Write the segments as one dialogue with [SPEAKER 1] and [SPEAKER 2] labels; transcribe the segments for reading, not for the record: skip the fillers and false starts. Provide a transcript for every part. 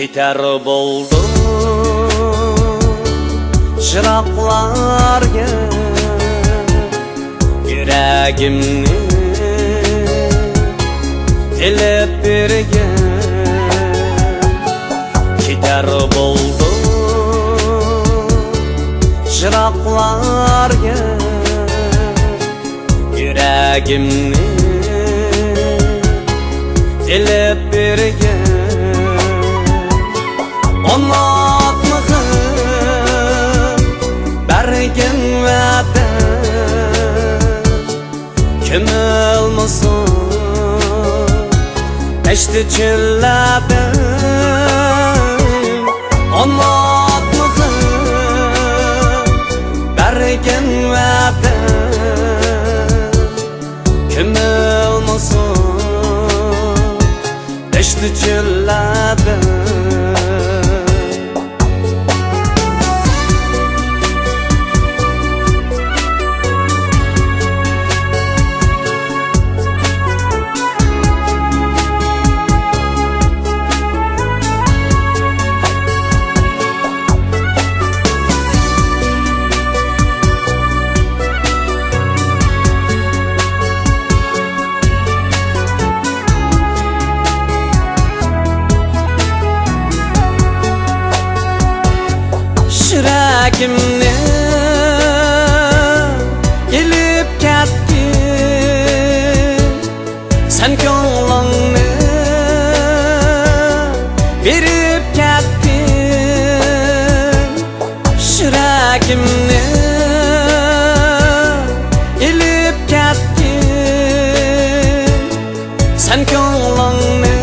[SPEAKER 1] ketar bo'ldim chiroqlarga yuragimni ilib bergan ketar bo'ldim chiroqlarga yuragimni ilib bergan anlatmağım bergen vədə kim olmasın eşti çillədim anlatmağım bergen vədə kim olmasın eşti çillədim Yüreğimni ilib kettin sen ko'nglingni berib kettin yüreğimni ilib kettin sen ko'nglingni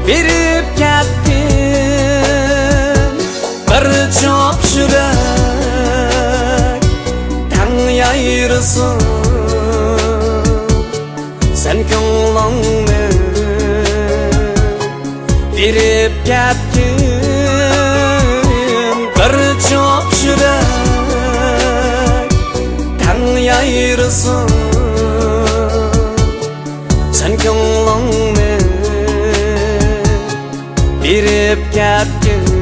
[SPEAKER 1] berib kettin çok yürek tan yayırsın sen ko'nglingni berib kettin bir çok yürek tan yayırsın sen ko'nglingni berib kettin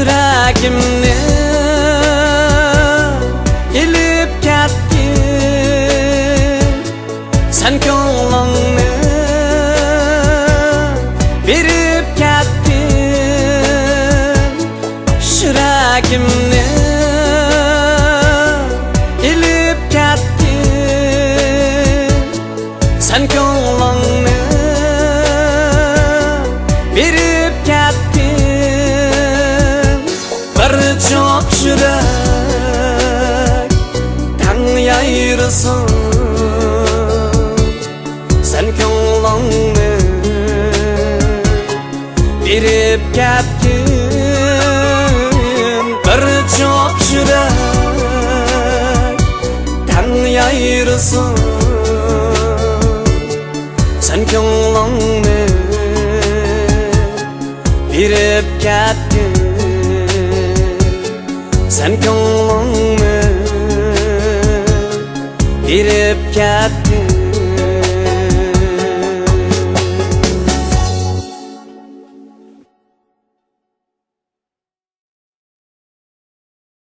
[SPEAKER 1] yüreğimni ilib kettin sen ko'nglingni berib kettin yüreğimni ilib kettin sen ko'nglingni berib kettin çok yürek tan yayırsın sen ko'nglingni berib kettin bir çok yürek tan yayırsın sen ko'nglingni berib kettin sen ko'nglingni berib kettin